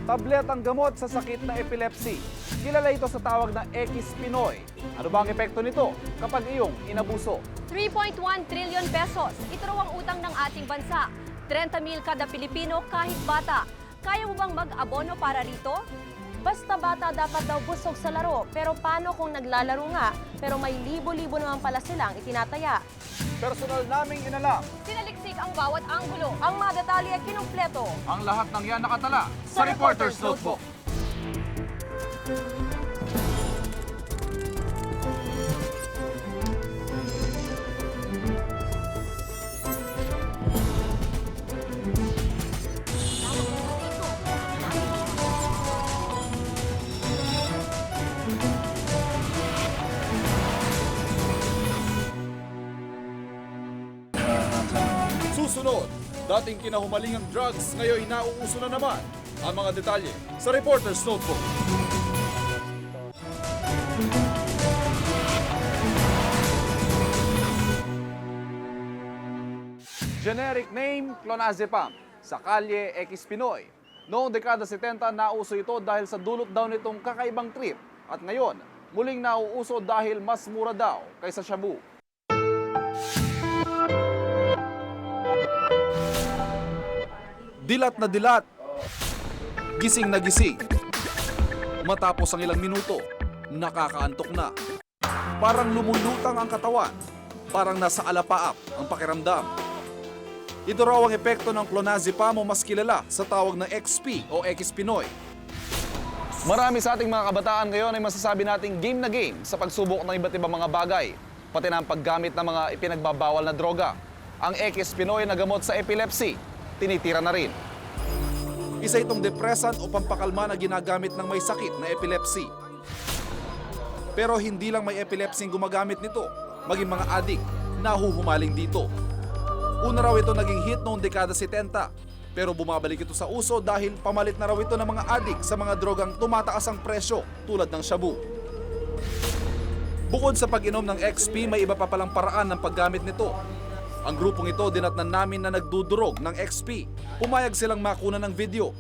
tabletang gamot sa sakit na epilepsy. Kilala ito sa tawag na X Pinoy. Ano ba ang epekto nito kapag iyong inabuso? 3.1 trillion pesos. Ito raw ang utang ng ating bansa. 30,000 kada Pilipino kahit bata. Kaya mo bang mag-abono para rito? Basta bata dapat daw busog sa laro. Pero paano kung naglalaro nga? Pero may libo-libo naman pala silang itinataya. Personal naming inalam. Sinaliksik ang bawat anggulo. Ang mga detalye ay kinumpleto. Ang lahat ng yan nakatala sa Reporter's Notebook. Susunod, dating kinahumalingang drugs, ngayon nauuso na naman. Ang mga detalye sa Reporter's Notebook. Generic name, clonazepam. Sa kalye, X Pinoy. Noong dekada 70, nauso ito dahil sa dulot daw nitong kakaibang trip. At ngayon, muling nauuso dahil mas mura daw kaysa shabu. Dilat na dilat. Gising na gising. Matapos ang ilang minuto, nakakaantok na. Parang lumulutang ang katawan. Parang nasa alapaap ang pakiramdam. Ito raw ang epekto ng clonazepam o mas kilala sa tawag na XP o X Pinoy. Marami sa ating mga kabataan ngayon ay masasabi nating game na game sa pagsubok ng iba't ibang mga bagay, pati na ang paggamit ng mga ipinagbabawal na droga. Ang X Pinoy na gamot sa epilepsy, tinitira na rin. Isa itong depressant o pampakalma na ginagamit ng may sakit na epilepsy. Pero hindi lang may epilepsy gumagamit nito, maging mga adik nahuhumaling dito. Una raw ito naging hit noong dekada 70, pero bumabalik ito sa uso dahil pamalit na raw ito ng mga adik sa mga drogang tumataas ang presyo tulad ng shabu. Bukod sa pag-inom ng XP, may iba pa palang paraan ng paggamit nito. Ang grupong ito dinatnan namin na nagdudurog ng XP. Pumayag silang makuna ng video.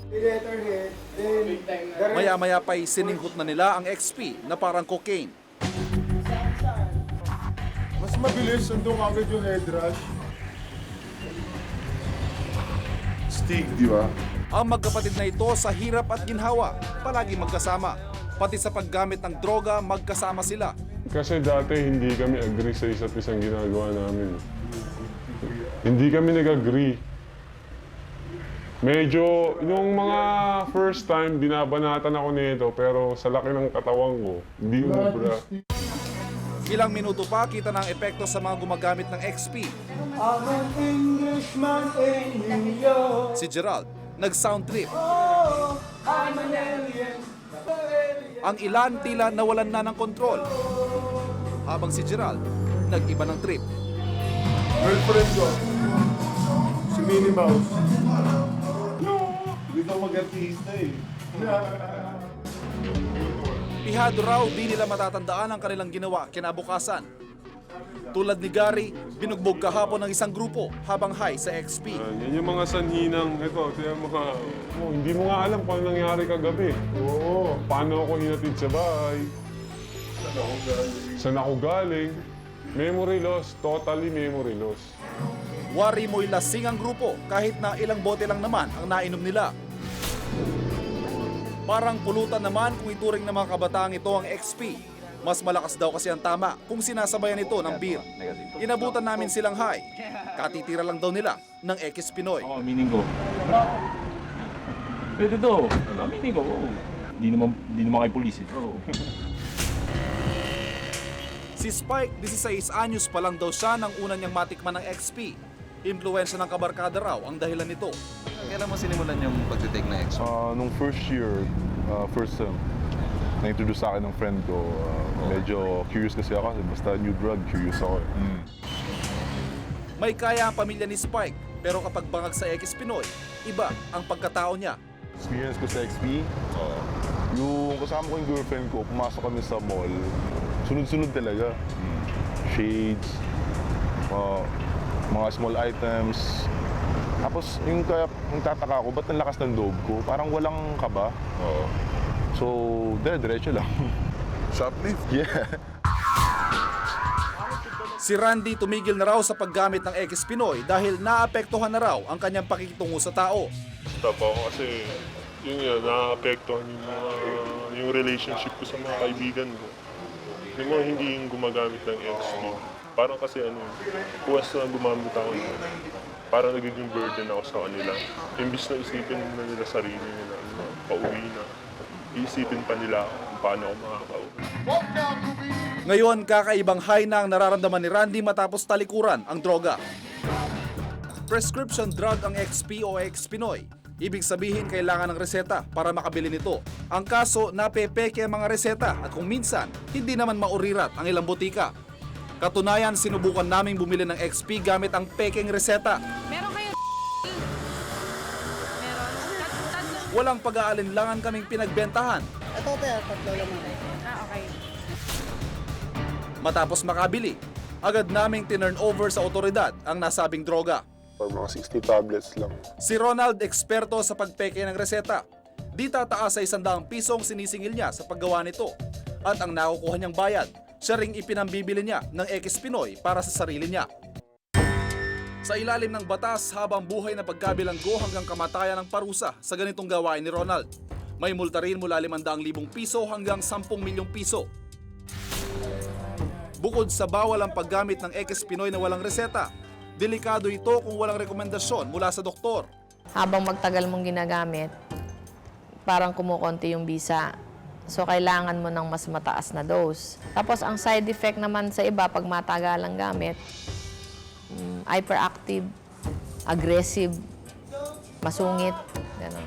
Maya-maya pa'y sininghot na nila ang XP na parang cocaine. Mas mabilis, sundong agad yung head rush. Stig, di ba? Ang magkapatid na ito sa hirap at ginhawa, palagi magkasama. Pati sa paggamit ng droga, magkasama sila. Kasi dati hindi kami agree sa isa't isang ginagawa namin. Hindi kami nag-agree. Medyo, yung mga first time, binabanatan ako nito, pero sa laki ng katawan ko, hindi umubra. Ilang minuto pa, kita na ang epekto sa mga gumagamit ng XP. I'm an Englishman in New York. Si Gerald, nag-sound trip. Oh, I'm an alien. Ang ilan tila nawalan na ng kontrol. Habang si Gerald, nag-iba ng trip. Girlfriend ko, si Minnie Mouse. Hindi daw mag-artista eh. Pihado raw, di nila matatandaan ang kanilang ginawa kinabukasan. Tulad ni Gary, binugbog kahapon ng isang grupo habang high sa XP. Yan yung mga sanhinang, ito, hindi mo nga alam kung ano nangyari kagabi. Oo. Paano ako hinatid sa bahay? Saan ako galing? Memory loss, totally memory loss. Wari mo'y lasing ang grupo kahit na ilang bote lang naman ang nainom nila. Parang pulutan naman kung ituring ng mga kabataang ito ang XP. Mas malakas daw kasi ang tama kung sinasabayan ito ng beer. Inabutan namin silang high. Katitira lang daw nila ng X Pinoy. Oo, aminin ko. Pwede to. Aminin ko. Hindi naman kay pulis eh. Si Spike, 16 anyos pa lang daw siya nang una niyang matikman ng XP. Impluwensya ng kabarkada raw ang dahilan nito. Kailan mo sinimulan yung pagtitake ng XP? Nung first year, first sem, na-introduce sa akin ng friend ko. Medyo curious kasi ako, basta new drug, curious ako. May kaya ang pamilya ni Spike, pero kapag bangag sa X Pinoy, iba ang pagkatao niya. Experience ko sa XP, yung kasama ko yung girlfriend ko, pumasok kami sa mall, sunod-sunod talaga. Shades, mga small items, Tapos yung kaya yung tataka ko, ba't ang lakas ng loob ko? Parang walang kaba. Oo. So, diretso lang. Shoplift? Yeah. Si Randy tumigil na raw sa paggamit ng X Pinoy dahil naapektuhan na raw ang kanyang pakikitungo sa tao. Stop ako kasi yun, naapektuhan yung relationship ko sa mga kaibigan ko. Yung mga hindi yung gumagamit ng XP. Parang kasi kuwas na gumamit ako. Parang nagiging burden ako sa kanila. Imbis na isipin na nila sarili nila, pauwi na. Iisipin pa nila kung paano ako makakauwi. Ngayon, kakaibang high na ang nararamdaman ni Randy matapos talikuran ang droga. Prescription drug ang XP o X Pinoy. Ibig sabihin kailangan ng reseta para makabili nito. Ang kaso, napepeke ang mga reseta at kung minsan, hindi naman maurirat ang ilang butika. Katunayan, sinubukan naming bumili ng XP gamit ang pekeng reseta. Meron kayo Walang pag-aalinlangan kaming pinagbentahan. okay. Matapos makabili, agad naming tinurn over sa otoridad ang nasabing droga. Or mga 60 tablets lang. Si Ronald, eksperto sa pagpeke ng reseta. Di tataas sa 100 pisong sinisingil niya sa paggawa nito. At ang nakukuha niyang bayad, siya ring ipinambibili niya ng X Pinoy para sa sarili niya. Sa ilalim ng batas, habang buhay na pagkabilanggo hanggang kamatayan ng parusa sa ganitong gawain ni Ronald. May multa rin mula 500,000 piso hanggang 10 milyong piso. Bukod sa bawal ang paggamit ng X Pinoy na walang reseta, delikado ito kung walang rekomendasyon mula sa doktor. Habang magtagal mong ginagamit, parang kumukonti yung bisa. So, kailangan mo ng mas mataas na dose. Tapos, ang side effect naman sa iba, pag matagalang gamit, hyperactive, aggressive, masungit, gano'n.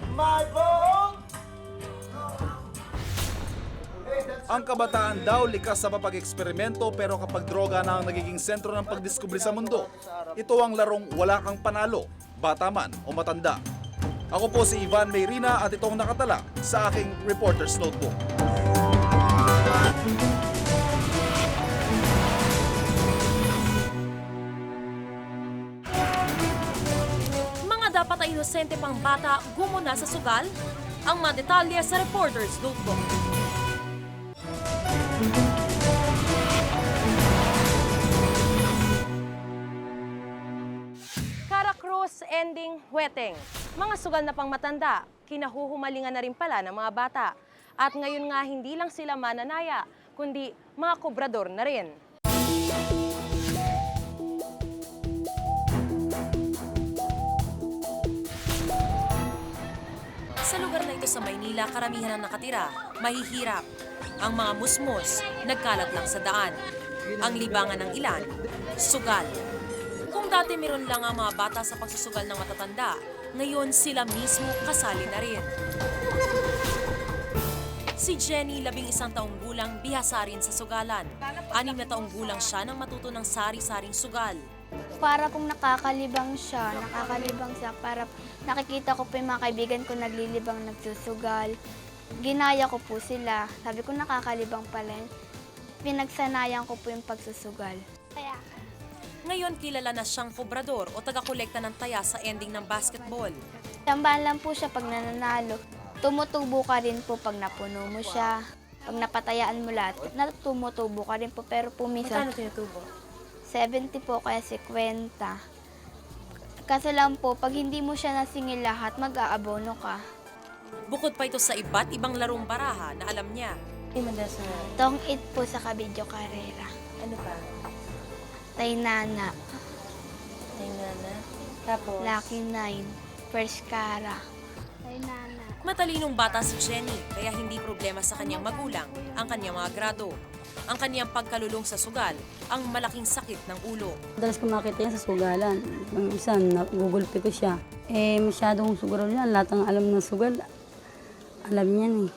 Ang kabataan daw likas sa papag-eksperimento pero kapag droga na ang nagiging sentro ng pagdiskubre sa mundo, ito ang larong wala kang panalo, bata man o matanda. Ako po si Ivan Mayrina at itong nakatala sa aking Reporter's Notebook. Mga dapat ay inosente pang bata gumuna sa sugal? Ang mga detalye sa Reporter's Notebook. Caracruz ending weteng. Mga sugal na pang matanda, kinahuhumalingan na rin pala ng mga bata. At ngayon nga hindi lang sila mananaya, kundi mga kobrador na rin. Sa lugar na ito sa Maynila, karamihan ang nakatira, mahihirap. Ang mga musmos, nagkalat lang sa daan. Ang libangan ng ilan, sugal. Kung dati meron lang ang mga bata sa pagsusugal ng matatanda, ngayon sila mismo kasali na rin. Si Jenny, 11 taong gulang, bihasa rin sa sugalan. 6 na taong gulang siya nang matuto ng sari-saring sugal. Para pong nakakalibang siya, para nakikita ko po yung mga kaibigan ko naglilibang, nagsusugal. Ginaya ko po sila. Sabi ko nakakalibang pala yun. Pinagsanayan ko po yung pagsusugal. Kaya Ngayon kilala na siyang kobrador o taga-kolekta ng taya sa ending ng basketball. tambahan lang po siya pag nananalo. Tumutubo ka rin po pag napuno mo siya. Pag napatayaan mo lahat, tumutubo ka rin po. Pero po minsan, tinutubo? 70 po kaya 50. Kaso lang po, pag hindi mo siya nasingil lahat, mag-aabono ka. Bukod pa ito sa iba't ibang larong baraha na alam niya. Tong it po sa Kabidyo Carrera. Ano pa? Tainana, Tapos? Lucky 9, First Cara. Tainana. Matalinong bata si Jenny, kaya hindi problema sa kanyang magulang ang kanyang mga grado. Ang kanyang pagkalulong sa sugal, ang malaking sakit ng ulo. Madalas ko makita yan sa sugalan. Ang isa, nagugulpi ko siya. Masyadong sugal yan. Lahat ng alam ng sugal, alam niyan eh.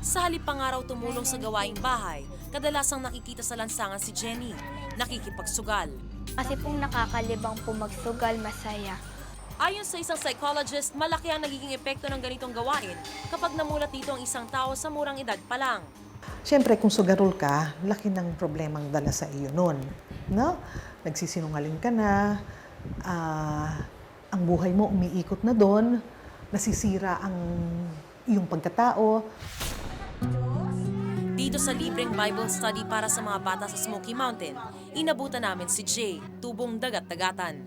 Sa halip pangaraw tumulong sa gawaing bahay, kadalasang nakikita sa lansangan si Jenny, nakikipagsugal. Kasi pong nakakalibang po magsugal, masaya. Ayon sa isang psychologist, malaki ang nagiging epekto ng ganitong gawain kapag namulat dito ang isang tao sa murang edad pa lang. Siyempre, kung sugarol ka, laki ng problemang dala sa iyo nun. No? Nagsisinungaling ka na, ang buhay mo umiikot na doon, nasisira ang iyong pagkatao. Dito sa libreng Bible study para sa mga bata sa Smoky Mountain, inabutan namin si Jay, tubong dagat-dagatan.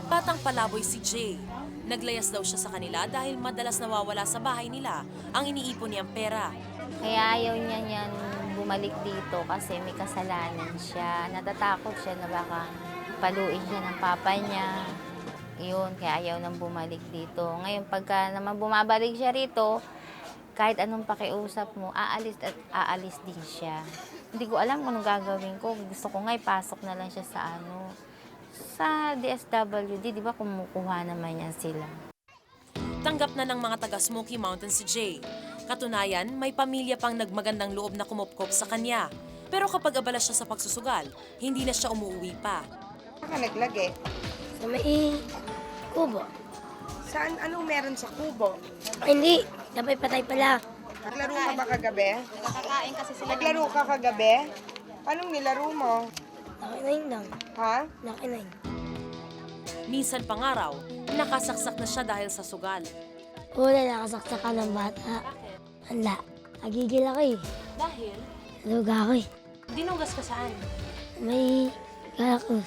Batang palaboy si Jay. Naglayas daw siya sa kanila dahil madalas nawawala sa bahay nila ang iniipon niyang pera. Kaya ayaw niya niyan bumalik dito kasi may kasalanan siya. Natatakot siya na baka paluin siya ng papa niya. Yun, kaya ayaw nang bumalik dito. Ngayon, pagka naman bumabalik siya rito, kahit anong pakiusap mo, aalis at aalis din siya. Hindi ko alam kung anong gagawin ko. Gusto ko nga ipasok na lang siya sa DSWD, di ba kumukuha naman yan sila. Tanggap na ng mga taga Smoky Mountain si Jay. Katunayan, may pamilya pang nagmagandang loob na kumupkop sa kanya. Pero kapag abala siya sa pagsusugal, hindi na siya umuwi pa. Saan ka naglagay? Sa may kubo. Saan? Anong meron sa kubo? Hindi, sabay patay pala. Naglaro ka ba kagabi? Nakakain kasi sila. Naglaro ka kagabi? Anong nilaro mo? Nakinain lang, Ha? nakinain. Minsan pangaraw, nakasaksak na siya dahil sa sugal. Una, nakasaksak ka ng bata. Wala, nagigil ako eh. Dahil, Luga ako eh. dinugas ka saan? May Galacruz.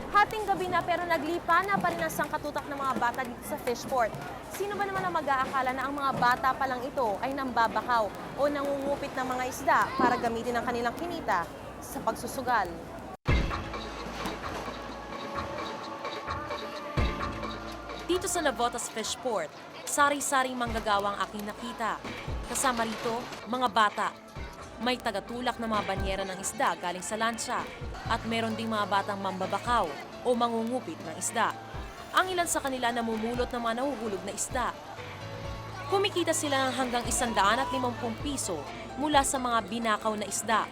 Hating gabi na pero naglipa na pa rin ang sangkatutak ng mga bata dito sa Fishport. Sino ba naman ang mag-aakala na ang mga bata pa lang ito ay nambabakaw o nangungupit ng mga isda para gamitin ang kanilang kinita sa pagsusugal? Dito sa Navotas Fishport, sari-saring manggagawa ang aking nakita. Kasama rito, mga bata. May tagatulak na mga banyera ng isda galing sa lansya at meron ding mga batang mambabakaw o mangungupit ng isda. Ang ilan sa kanila namumulot ng mga nahuhulog na isda. Kumikita sila ng hanggang 150 piso mula sa mga binakaw na isda.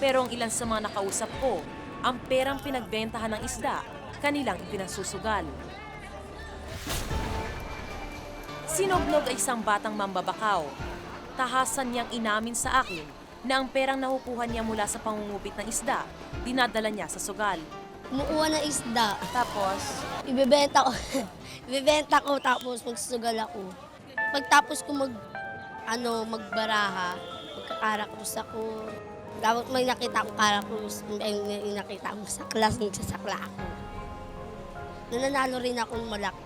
Pero ang ilan sa mga nakausap ko, ang perang pinagbentahan ng isda, kanilang ipinasusugal. Sinognog ay isang batang mambabakaw. Tahasan niyang inamin sa akin na ang perang nakukuha niya mula sa pangungupit ng isda, dinadala niya sa sugal. Kumukuha ng isda, Tapos, ibebenta ko. Ibebenta ko tapos magsusugal ako. Pagtapos ko magbaraha, magkakarakrus ako. Tapos may nakita ko karakrus, may nakita ko sa class, nagsasakla ako. Nananalo rin ako ng malaki.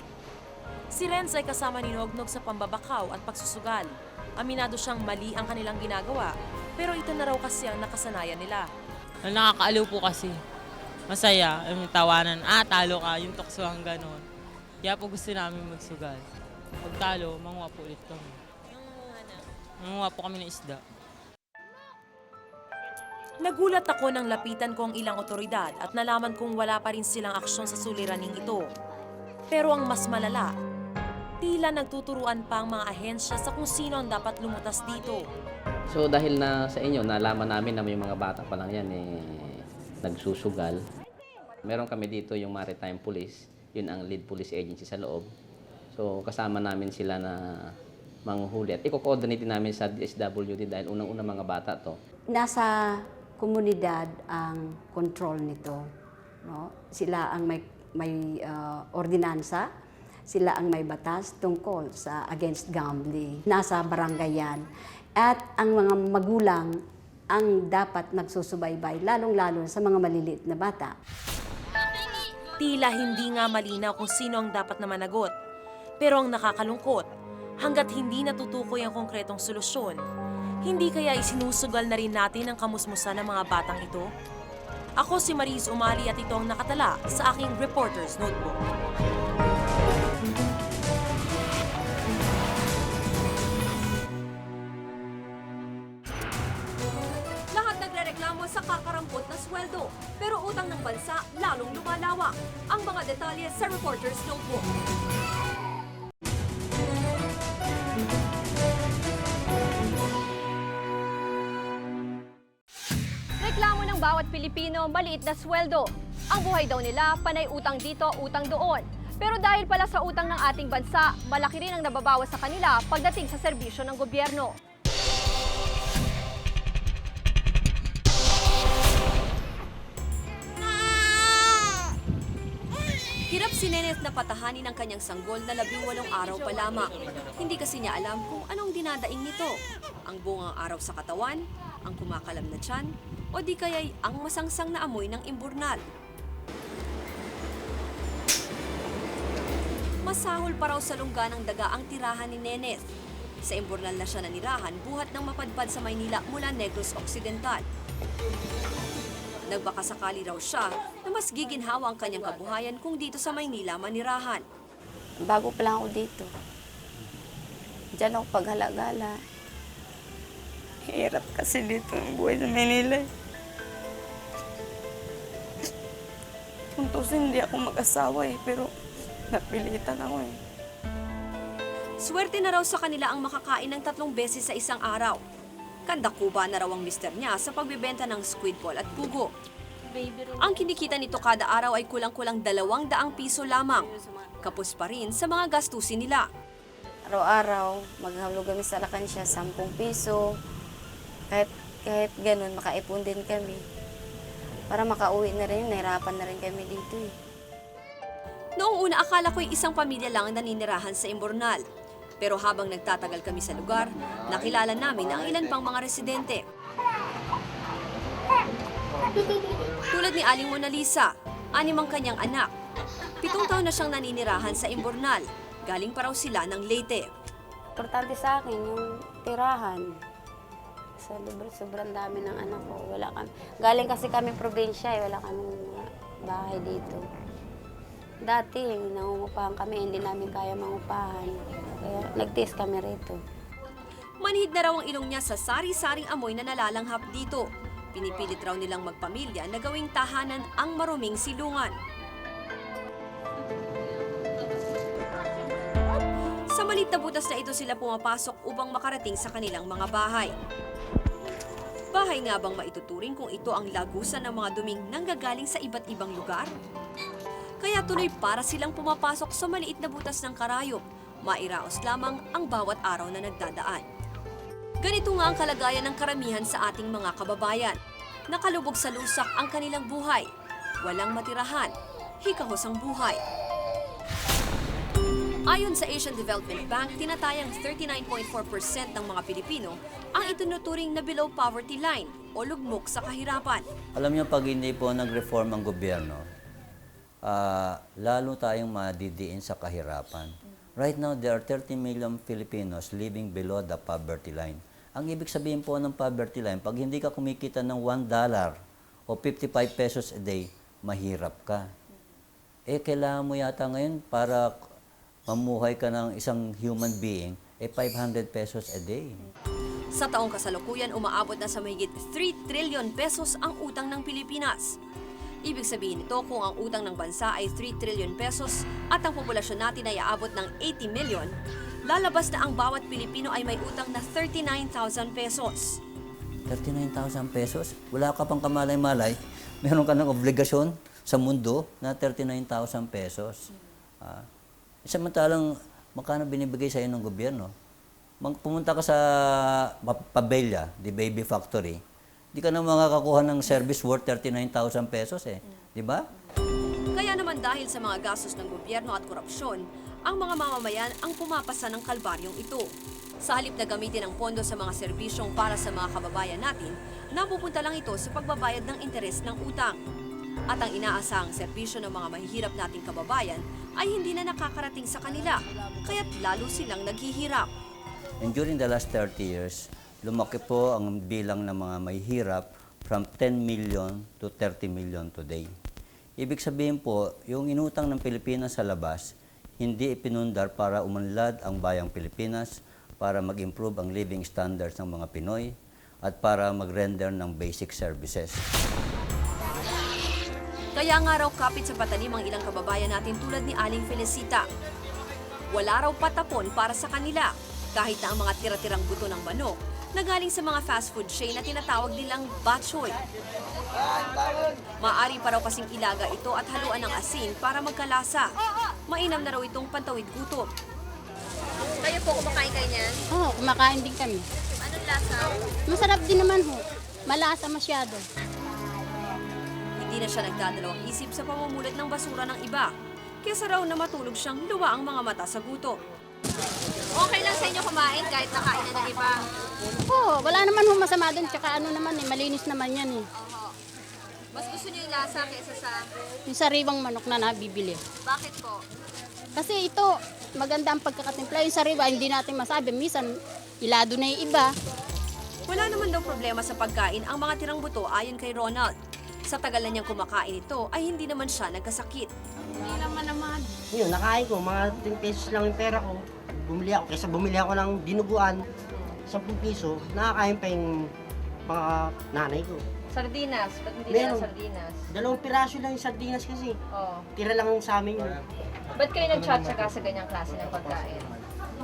Si Renz ay kasama ni Nognog sa pambabakaw at pagsusugal. Aminado siyang mali ang kanilang ginagawa, pero ito na raw kasi ang nakasanayan nila. Nakakaaliw po kasi. Masaya, yung tawanan, talo ka, yung tuksohan gano'n. Kaya po gusto namin magsugal. Pag talo, manguha po ulit kami. Manguha po kami ng isda. Nagulat ako nang lapitan ko ang ilang otoridad at nalaman kong wala pa rin silang aksyon sa suliraning ito. Pero ang mas malala, tila nagtuturuan pa ang mga ahensya sa kung sino ang dapat lumutas dito. So dahil na sa inyo, nalaman namin na may mga bata pa lang yan nagsusugal. Meron kami dito yung Maritime Police, yun ang lead police agency sa loob. So kasama namin sila na manghuhuli at i-coordinate namin sa DSWD dahil unang-unang mga bata to. Nasa komunidad ang control nito. No? Sila ang may ordinansa, sila ang may batas tungkol sa against gambling. Nasa barangay yan. At ang mga magulang ang dapat nagsusubaybay, lalong-lalo sa mga maliliit na bata. Tila hindi nga malinaw kung sino ang dapat na managot. Pero ang nakakalungkot, hanggat hindi natutukoy ang konkretong solusyon, hindi kaya isinusugal na rin natin ang kamusmusan ng mga batang ito? Ako si Mariz Umali at ito ang nakatala sa aking Reporter's Notebook. lahat nagrereklamo sa kakarampot na sweldo, pero utang ng bansa lalong lumalawak. Ang mga detalye sa Reporter's Notebook. Reklamo ng bawat Pilipino, maliit na sweldo. Ang buhay daw nila, panay utang dito, utang doon. Pero dahil pala sa utang ng ating bansa, malaki rin ang nababawas sa kanila pagdating sa serbisyo ng gobyerno. Hirap si Neneth na patahanin ang kanyang sanggol na 18 araw pa lamang. Hindi kasi niya alam kung anong dinadaing nito. Ang bungang araw sa katawan, ang kumakalam na tiyan, o di kaya'y ang masangsang na amoy ng imburnal. Masahol pa raw sa lungga ng daga ang tirahan ni Neneth. Sa imburnal na siya nanirahan buhat ng mapadpad sa Maynila mula Negros Occidental. Nagbakasakali raw siya na mas giginhawa ang kanyang kabuhayan kung dito sa Maynila manirahan. Bago pa lang ako dito. Diyan ako paghalagala. Hirap kasi dito ang buhay sa Manila. Puntos hindi ako mag-asawa pero napilitan ako Swerte na raw sa kanila ang makakain ng 3 beses sa isang araw. Kandakuba na raw ang mister niya sa pagbebenta ng squid ball at pugo. Ang kinikita nito kada araw ay kulang-kulang 200 piso lamang. Kapos pa rin sa mga gastusin nila. Araw-araw, maghahulog kami sa lakansya, 10 piso. Kahit ganun, makaipon din kami. Para makauwi na rin, nahirapan na rin kami dito Noong una, akala ko'y isang pamilya lang ang naninirahan sa Imburnal. Pero habang nagtatagal kami sa lugar, nakilala namin ang ilan pang mga residente. Tulad ni Aling Mona Lisa, 6 ang kanyang anak. 7 taon na siyang naninirahan sa Imburnal. Galing pa raw sila ng Leyte. Importante sa akin yung tirahan. Sobrang dami ng anak ko. Galing kasi kami probinsya, wala kaming bahay dito. Dati, nangungupahan kami, hindi namin kaya mangupahan. Kaya nagtiis kami rito. Manhid na raw ang ilong niya sa sari-saring amoy na nalalanghap dito. Pinipilit raw nilang magpamilya na gawing tahanan ang maruming silungan. Sa maliit na butas na ito sila pumapasok upang makarating sa kanilang mga bahay. Bahay nga bang maituturing kung ito ang lagusan ng mga duming nanggagaling sa iba't ibang lugar? Kaya tuloy para silang pumapasok sa maliit na butas ng karayom, mairaos lamang ang bawat araw na nagdadaan. Ganito nga ang kalagayan ng karamihan sa ating mga kababayan. Nakalubog sa lusak ang kanilang buhay. Walang matirahan, hikahos ang buhay. Ayon sa Asian Development Bank, tinatayang 39.4% ng mga Pilipino ang itinuturing na below poverty line o lugmok sa kahirapan. Alam niyo, pag hindi po nag-reform ang gobyerno, lalo tayong madidiin sa kahirapan. Right now, there are 30 million Filipinos living below the poverty line. Ang ibig sabihin po ng poverty line, pag hindi ka kumikita ng $1 o 55 pesos a day, mahirap ka. Kailangan mo yata ngayon para mamuhay ka ng isang human being, 500 pesos a day. Sa taong kasalukuyan, umaabot na sa mahigit 3 trillion pesos ang utang ng Pilipinas. Ibig sabihin nito, kung ang utang ng bansa ay 3 trillion pesos at ang populasyon natin ay aabot ng 80 million, lalabas na ang bawat Pilipino ay may utang na 39,000 pesos. 39,000 pesos? Wala ka pang kamalay-malay, meron ka ng obligasyon sa mundo na 39,000 pesos. Samantalang, magkano binibigay sa iyo ng gobyerno? Pumunta ka sa Pabella, the baby factory, di ka na makakakuha ng service worth 39,000 pesos di ba? Kaya naman dahil sa mga gastos ng gobyerno at korupsyon, ang mga mamamayan ang pumapasa ng kalbaryong ito. Sa halip na gamitin ang pondo sa mga serbisyong para sa mga kababayan natin, napupunta lang ito sa pagbabayad ng interes ng utang. At ang inaasahang serbisyo ng mga mahihirap nating kababayan ay hindi na nakakarating sa kanila, kaya't lalo silang naghihirap. And during the last 30 years, lumaki po ang bilang ng mga mahihirap from 10 million to 30 million today. Ibig sabihin po, yung inutang ng Pilipinas sa labas, hindi ipinundar para umunlad ang bayang Pilipinas, para mag-improve ang living standards ng mga Pinoy, at para mag-render ng basic services. Kaya nga raw kapit sa patalim ang ilang kababayan natin tulad ni Aling Felicita. Wala raw patapon para sa kanila, kahit na ang mga tira-tirang buto ng manok na galing sa mga fast food chain na tinatawag nilang batchoy. Maaari pa raw kasing ilaga ito at haluan ng asin para magkalasa. Mainam na raw itong pantawid gutom. Kayo po, kumakain kayo niyan? Oo, kumakain din kami. Anong lasa? Masarap din naman ho. Malasa masyado. Hindi na siya nagdadalawang isip sa pamumulat ng basura ng iba. kesa raw na matulog siyang luwa ang mga mata sa gutom. Okay lang sa inyo kumain kahit nakain na ng iba? Oo, wala naman hong masama doon. Tsaka ano naman malinis naman yan eh. Mas gusto niyo yung lasa kaysa sa... Yung sariwang manok na nabibili. Bakit po? Kasi ito, maganda ang pagkakatimpla. Yung sariwa, hindi natin masabi. Minsan, ilado na yung iba. Wala naman daw problema sa pagkain ang mga tirang buto ayon kay Ronald. Sa tagal na niyang kumakain ito ay hindi naman siya nagkasakit. Hindi naman. Yun, nakain ko. Mga 10 pesos lang yung pera ko. Bumili ako. Kaysa bumili ako ng dinuguan, 10 piso, nakakain pa yung mga nanay ko. Sardinas? Ba't hindi Meron. na sardinas? 2 piraso lang yung sardinas kasi. Oo. Tira lang sa amin yun. Ba't kayo nagtsatsaga sa ganyang klase ng pagkain?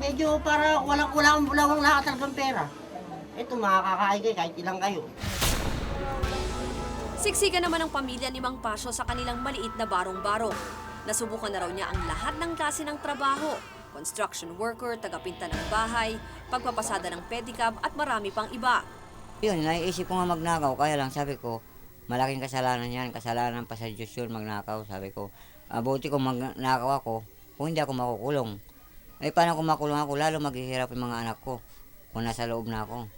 Medyo para wala akong nakatalagang pera. Ito, makakakain kayo kahit ilang kayo. Siksikan naman ang pamilya ni Mang Pasio sa kanilang maliit na barong-barong. Nasubukan na raw niya ang lahat ng klase ng trabaho. Construction worker, tagapinta ng bahay, pagpapasada ng pedicab at marami pang iba. Yun, naiisip ko nga magnakaw, kaya lang sabi ko, malaking kasalanan yan, kasalanan pa sa Diyos yun magnakaw, sabi ko. Buti kung magnakaw ako, kung hindi ako makukulong. Eh paano kung makulong ako, lalo maghihirap yung mga anak ko kung nasa loob na ako.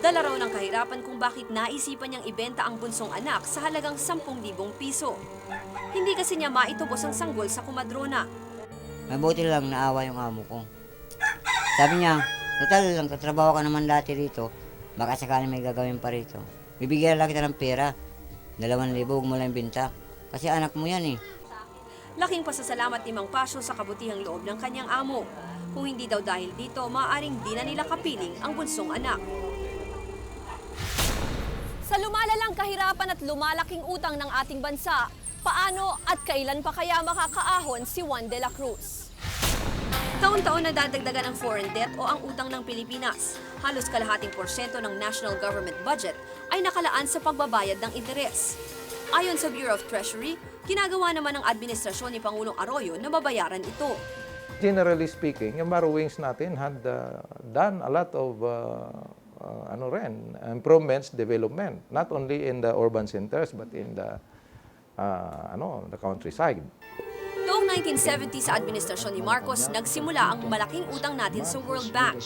Dala raw ng kahirapan kung bakit naisipan niyang ibenta ang bunsong anak sa halagang 10,000 piso. Hindi kasi niya maitubos ang sanggol sa kumadrona. Mabuti lang naawa yung amo ko. Sabi niya, total lang, katrabaho ka naman dati rito, baka sakali may gagawin pa rito. Bibigyan lang kita ng pera, 2,000 huwag mo lang binta. Kasi anak mo yan eh. Laking pasasalamat ni Mang Pasio sa kabutihang loob ng kanyang amo. Kung hindi daw dahil dito, maaaring di na nila kapiling ang bunsong anak. Sa lumalalang kahirapan at lumalaking utang ng ating bansa, paano at kailan pa kaya makakaahon si Juan de la Cruz? Taon-taon nadadagdagan ang foreign debt o ang utang ng Pilipinas. Halos kalahating porsyento ng national government budget ay nakalaan sa pagbabayad ng interes. Ayon sa Bureau of Treasury, ginagawa naman ng administrasyon ni Pangulong Arroyo na mabayaran ito. Generally speaking, yung borrowings natin had done a lot of improvements, development, not only in the urban centers but in the countryside. Noong 1970 sa administrasyon ni Marcos, nagsimula ang malaking utang natin sa World Bank.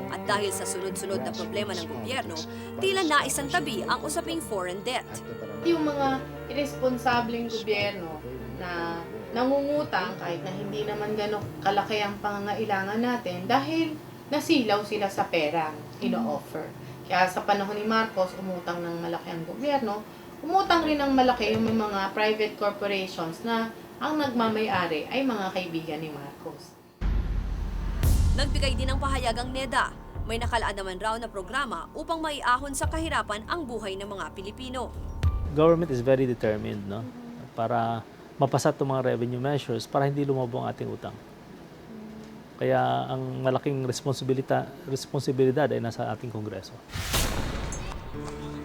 At dahil sa sunod-sunod na problema ng gobyerno, tila naisantabi ang usaping foreign debt. Yung mga irresponsableng gobyerno na nangungutang kahit na hindi naman gano'ng kalaki ang pangangailangan natin dahil nasilaw sila sa pera ino-offer. Kaya sa panahon ni Marcos, umutang ng malaki ang gobyerno, umutang rin ng malaki yung mga private corporations na ang nagmamayari ay mga kaibigan ni Marcos. Nagbigay din ng pahayag ang NEDA. May nakalaan naman raw na programa upang maiahon sa kahirapan ang buhay ng mga Pilipino. Government is very determined, no? Para mapasa itong mga revenue measures para hindi lumobo ang ating utang. Kaya ang malaking responsibilidad ay nasa ating Kongreso.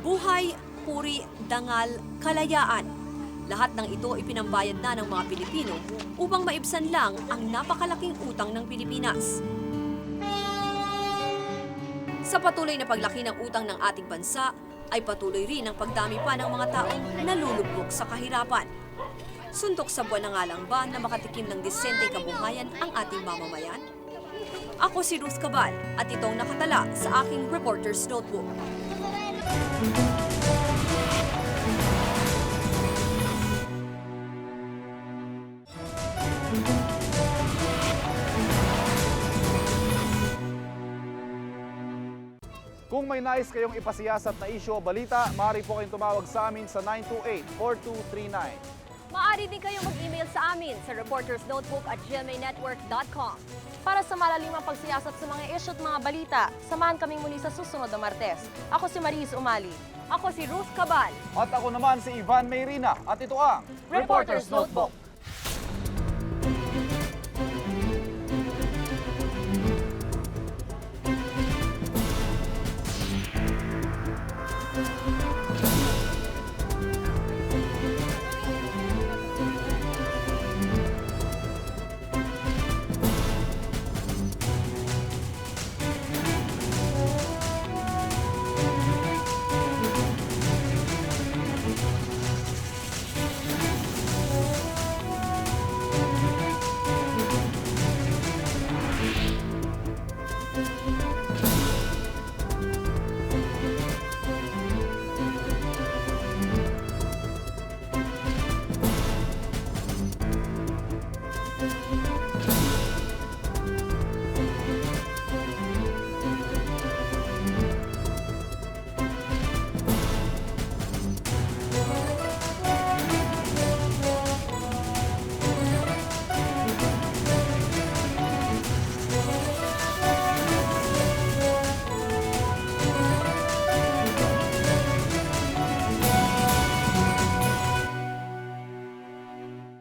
Buhay, puri, dangal, kalayaan. Lahat ng ito ipinambayad na ng mga Pilipino upang maibsan lang ang napakalaking utang ng Pilipinas. Sa patuloy na paglaki ng utang ng ating bansa, ay patuloy rin ang pagdami pa ng mga taong nalulubog sa kahirapan. Suntok sa buwan na nga lang ba na makatikim ng disenteng kabuhayan ang ating mamamayan? Ako si Ruth Cabal at itong nakatala sa aking Reporter's Notebook. Kung may nais kayong ipasiyasat na isyu o balita, maaari po kayong tumawag sa amin sa 928-4239. Maaari din kayong mag-email sa amin sa reportersnotebook@gmanetwork.com. Para sa malalimang pagsiyasat sa mga issue at mga balita, samahan kaming muli sa susunod na Martes. Ako si Maris Umali. Ako si Ruth Cabal. At ako naman si Ivan Mayrina. At ito ang Reporter's Notebook.